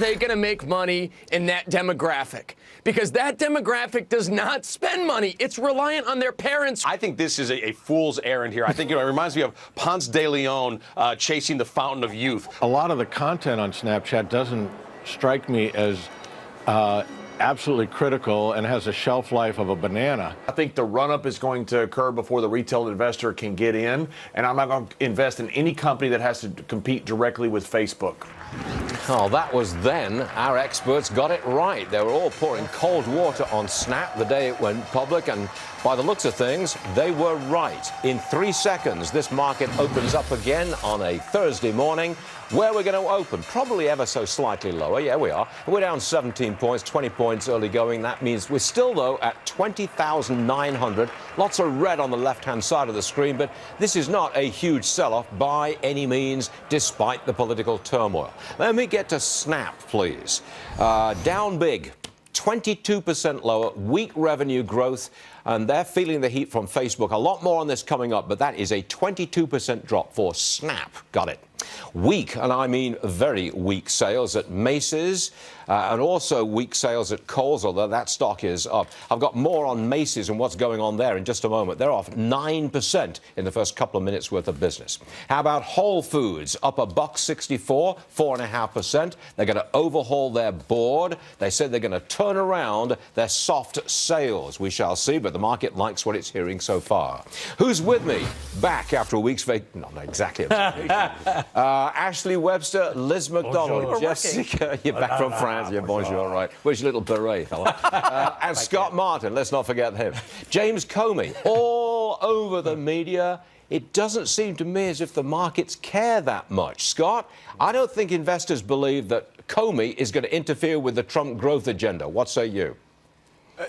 they going to make money in that demographic? Because that demographic does not spend money. It's reliant on their parents. I think this is a fool's errand here. I think, it reminds me of Ponce de Leon chasing the fountain of youth. A lot of the content on Snapchat doesn't strike me as absolutely critical and has a shelf life of a banana. I think the run-up is going to occur before the retail investor can get in, and I'm not going to invest in any company that has to compete directly with Facebook. Oh, that was then. Our experts got it right. They were all pouring cold water on Snap the day it went public, and by the looks of things, they were right. In 3 seconds, this market opens up again on a Thursday morning. Where we're going to open, probably ever so slightly lower. Yeah, we are. We're down 17 points, 20 points early going. That means we're still, though, at 20,900. Lots of red on the left-hand side of the screen, but this is not a huge sell-off by any means, despite the political turmoil. Let me get to Snap, please. Down big. 22% lower, weak revenue growth, and they're feeling the heat from Facebook. A lot more on this coming up, but that is a 22% drop for Snap. Got it. Weak, and I mean very weak sales at Macy's, and also weak sales at Kohl's, although that stock is up. I've got more on Macy's and what's going on there in just a moment. They're off 9% in the first couple of minutes worth of business. How about Whole Foods? Up $1.64, 4.5%. They're going to overhaul their board. They said they're going to turn around their soft sales. We shall see, but the market likes what it's hearing so far. Who's with me? Back after a week's vacation. Not exactly a vacation. Ashley Webster, Liz McDonald, Jessica, you're back from France. Yeah, bonjour, all right. Where's your little beret, fella? And Scott Martin, let's not forget him. James Comey, all over the media. It doesn't seem to me as if the markets care that much. Scott, I don't think investors believe that Comey is going to interfere with the Trump growth agenda. What say you?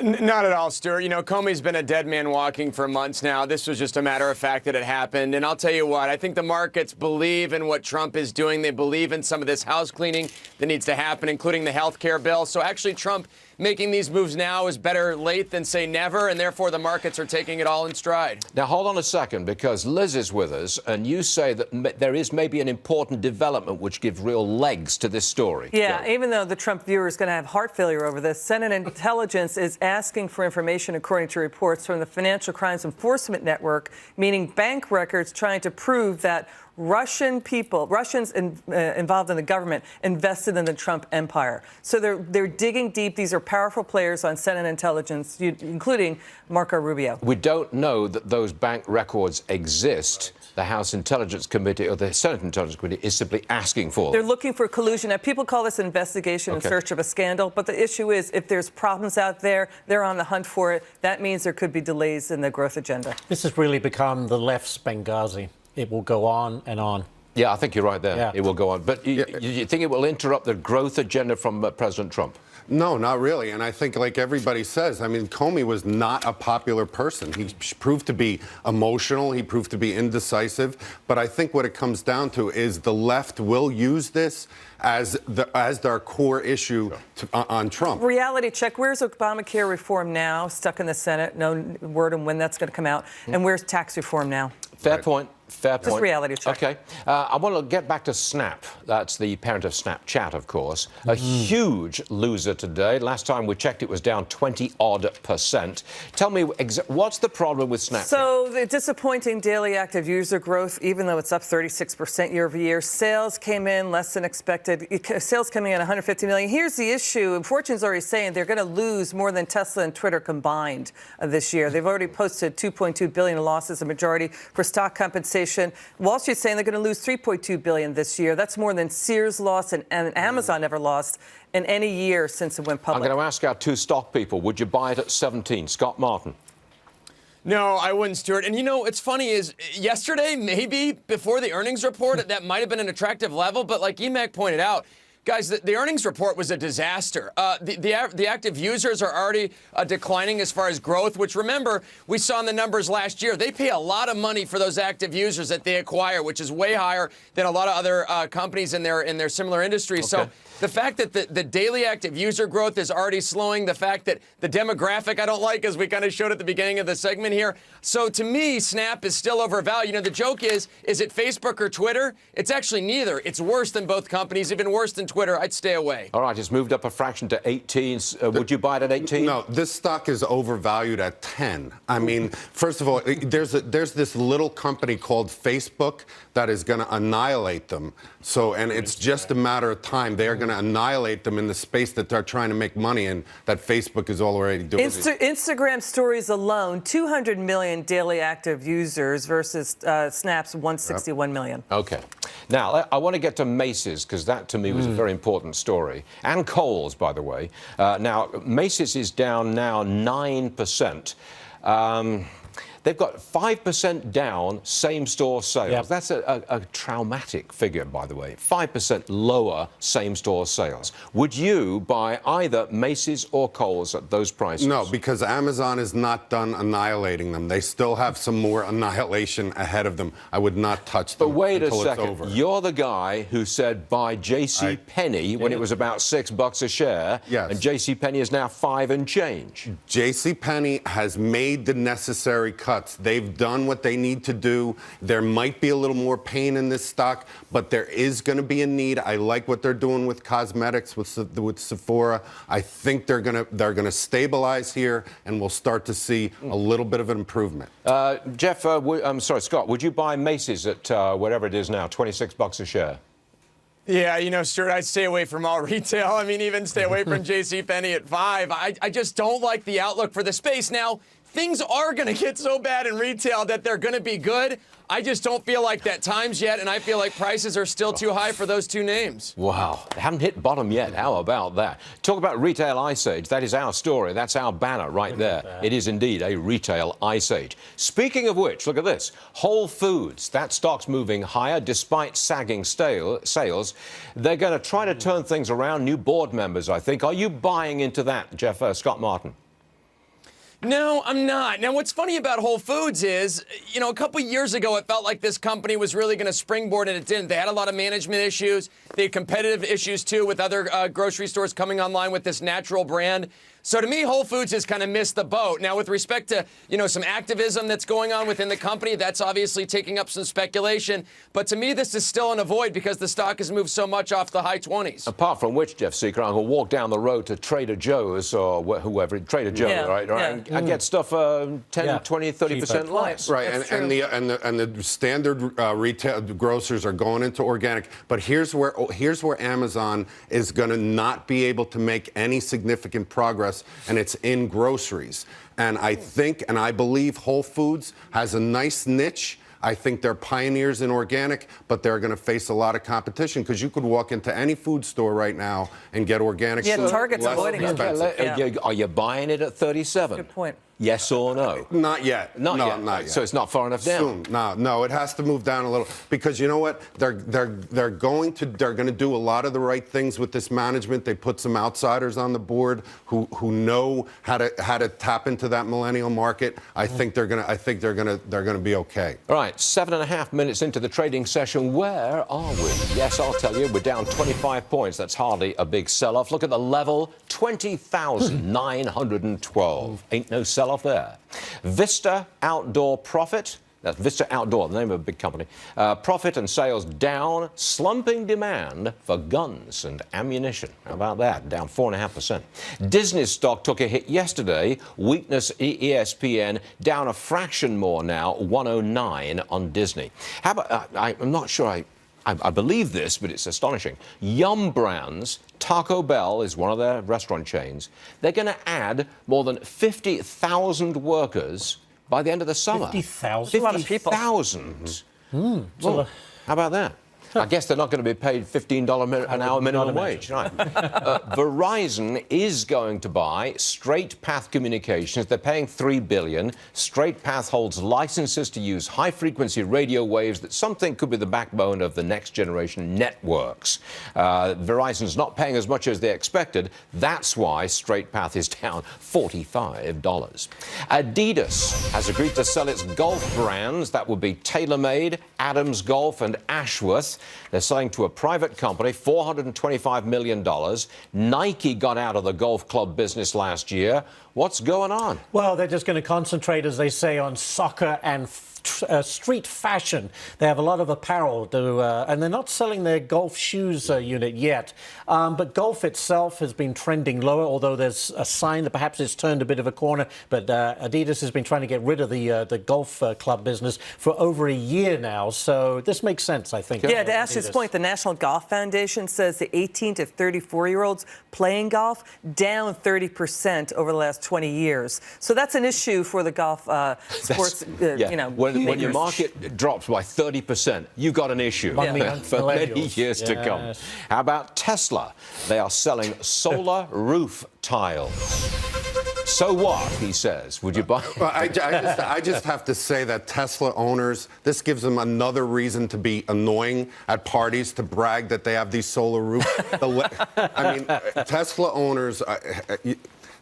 Not at all, Stuart. You know, Comey's been a dead man walking for months now. This was just a matter of fact that it happened. And I'll tell you what, I think the markets believe in what Trump is doing. They believe in some of this house cleaning that needs to happen, including the health care bill. So actually, Trump making these moves now is better late than say never, and therefore the markets are taking it all in stride. Now, hold on a second, because Liz is with us, and you say that there is maybe an important development which gives real legs to this story. Yeah, even though the Trump viewer is going to have heart failure over this, Senate Intelligence is asking for information according to reports from the Financial Crimes Enforcement Network, meaning bank records trying to prove that Russians involved in the government invested in the Trump empire. So they're digging deep. These are powerful players on Senate Intelligence, including Marco Rubio. We don't know that those bank records exist. The House Intelligence Committee or the Senate Intelligence Committee is simply asking for them. They're looking for collusion. Now, people call this an investigation in search of a scandal, but the issue is if there's problems out there, they're on the hunt for it. That means there could be delays in the growth agenda. This has really become the left's Benghazi. It will go on and on. Yeah, I think you're right there. Yeah. It will go on. But you think it will interrupt the growth agenda from President Trump? No, not really. And I think, like everybody says, I mean, Comey was not a popular person. He proved to be emotional. He proved to be indecisive. But I think what it comes down to is the left will use this as their core issue on Trump. Reality check. Where's Obamacare reform now? Stuck in the Senate. No word on when that's going to come out. And where's tax reform now? Fair point. Fair point. Just reality check. Okay. I want to get back to Snap. That's the parent of Snapchat, of course. A huge loser today. Last time we checked, it was down 20-odd%. Tell me, what's the problem with Snapchat? So the disappointing daily active user growth, even though it's up 36% year over year. Sales came in less than expected. Sales coming in 150 million. Here's the issue. Fortune's already saying they're going to lose more than Tesla and Twitter combined this year. They've already posted $2.2 billion in losses, a majority for stock compensation. Wall Street's saying they're going to lose $3.2 billion this year. That's more than Sears lost and Amazon ever lost in any year since it went public. I'm going to ask our two stock people, would you buy it at 17? Scott Martin. No, I wouldn't, Stuart. And, you know, it's funny is yesterday, maybe before the earnings report, that might have been an attractive level. But like EMAC pointed out, guys, the earnings report was a disaster. The active users are already declining as far as growth, which, remember, we saw in the numbers last year. They pay a lot of money for those active users that they acquire, which is way higher than a lot of other companies in their similar industries. Okay. So the fact that the daily active user growth is already slowing, the fact that the demographic I don't like, as we kind of showed at the beginning of the segment here. So to me, Snap is still overvalued. You know, the joke is it Facebook or Twitter? It's actually neither. It's worse than both companies, even worse than Twitter, I'd stay away. All right, it's moved up a fraction to 18. Would you buy it at 18? No, this stock is overvalued at 10. I mean, first of all, there's this little company called Facebook that is going to annihilate them. So, and it's just a matter of time. They are going to annihilate them in the space that they're trying to make money in, that Facebook is already doing. Instagram stories alone, 200 million daily active users versus Snap's 161 million. Okay. Now, I want to get to Macy's, because that, to me, was a very important story. And Kohl's, by the way. Now, Macy's is down now 9%. They've got 5% down same-store sales. Yep. That's a traumatic figure, by the way. 5% lower same-store sales. Would you buy either Macy's or Kohl's at those prices? No, because Amazon is not done annihilating them. They still have some more annihilation ahead of them. I would not touch them But wait a until it's second. over. You're the guy who said buy J.C. Penney when it was about $6 a share. Yes. And J.C. Penney is now 5 and change. J.C. Penney has made the necessary cuts. They've done what they need to do. There might be a little more pain in this stock, but there is going to be a need. I like what they're doing with cosmetics, with Sephora. I think they're going to stabilize here, and we'll start to see a little bit of an improvement. Jeff, I'm sorry, Scott, would you buy Macy's at whatever it is now, $26 a share? Yeah, you know, Stuart, I'd stay away from all retail. I mean, even stay away from JCPenney at 5. I just don't like the outlook for the space. Now, things are going to get so bad in retail that they're going to be good. I just don't feel like that time's yet, and I feel like prices are still too high for those two names. Wow. They haven't hit bottom yet. How about that? Talk about retail ice age. That is our story. That's our banner right there. It is indeed a retail ice age. Speaking of which, look at this. Whole Foods. That stock's moving higher despite sagging sales. They're going to try to turn things around. New board members, I think. Are you buying into that, Jeff? Scott Martin? No, I'm not. Now, what's funny about Whole Foods is, you know, a couple years ago, it felt like this company was really going to springboard, and it didn't. They had a lot of management issues. They had competitive issues, too, with other grocery stores coming online with this natural brand. So to me, Whole Foods has kind of missed the boat. Now, with respect to, you know, some activism that's going on within the company, that's obviously taking up some speculation. But to me, this is still an avoid because the stock has moved so much off the high 20s. Apart from which, Jeff Seeker, I will walk down the road to Trader Joe's or whoever, Trader Joe, right? And get stuff 10, 20, 30% less. Right, and the standard retail grocers are going into organic. But here's where Amazon is going to not be able to make any significant progress, and it's in groceries. And I think and I believe Whole Foods has a nice niche. I think they're pioneers in organic, but they're going to face a lot of competition because you could walk into any food store right now and get organic food. Yeah, Target's avoiding it. Are you buying it at 37? Good point. Yes or no? Not yet. Not no, yet. Not yet. So it's not far enough down. Soon. No, it has to move down a little because you know what? They're going to do a lot of the right things with this management. They put some outsiders on the board who know how to tap into that millennial market. I think they're gonna be okay. All right, 7.5 minutes into the trading session. Where are we? Yes, I'll tell you. We're down 25 points. That's hardly a big sell-off. Look at the level, 20,912. Ain't no sell-off there. Vista Outdoor profit. That's Vista Outdoor, the name of a big company. Profit and sales down, slumping demand for guns and ammunition. How about that? Down 4.5%. Disney stock took a hit yesterday. Weakness ESPN down a fraction more now, 109 on Disney. How about, I'm not sure I believe this, but it's astonishing. Yum Brands, Taco Bell is one of their restaurant chains. They're going to add more than 50,000 workers by the end of the summer. 50,000? A lot of people. 50,000. Well, how about that? I guess they're not going to be paid $15 an hour minimum wage. Right. Verizon is going to buy Straight Path Communications. They're paying $3 billion. Straight Path holds licenses to use high-frequency radio waves that some think could be the backbone of the next generation networks. Verizon's not paying as much as they expected. That's why Straight Path is down $45. Adidas has agreed to sell its golf brands. That would be TaylorMade, Adams Golf, and Ashworth. They're selling to a private company, $425 million. Nike got out of the golf club business last year. What's going on? Well, they're just going to concentrate, as they say, on soccer and street fashion. They have a lot of apparel, and they're not selling their golf shoes unit yet. But golf itself has been trending lower, although there's a sign that perhaps it's turned a bit of a corner. But Adidas has been trying to get rid of the golf club business for over a year now. So this makes sense, I think. Yeah, to Ash's point, the National Golf Foundation says the 18 to 34-year-olds playing golf down 30% over the last 20 years. So that's an issue for the golf sports, you know. When your market drops by 30%, you've got an issue for many years to come. How about Tesla? They are selling solar roof tiles. So what, he says? Would you buy? Well, I just have to say that Tesla owners, this gives them another reason to be annoying at parties, to brag that they have these solar roofs. I mean, Tesla owners...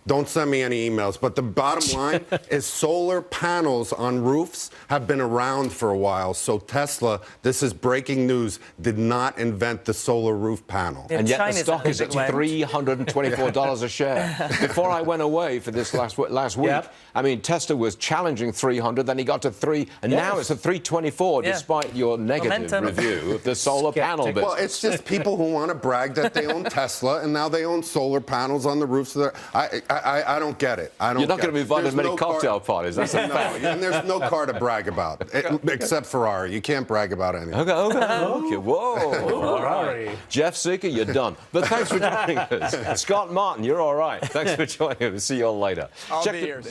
don't send me any emails, but the bottom line is solar panels on roofs have been around for a while. So Tesla, this is breaking news, did not invent the solar roof panel. And yet the stock is at $324 a share. Before I went away for this last week, I mean, Tesla was challenging 300, then he got to 3, and now it's at 324, despite your negative review of the solar panel business. Well, it's just people who want to brag that they own Tesla, and now they own solar panels on the roofs. I don't get it. You're not going to be invited to many cocktail parties. That's a fact. And there's no car to brag about, except Ferrari. You can't brag about anything. Okay. Whoa. Ferrari. Jeff Seeker, you're done. But thanks for joining us. Scott Martin, you're all right. Thanks for joining us. See you all later. I'll be here.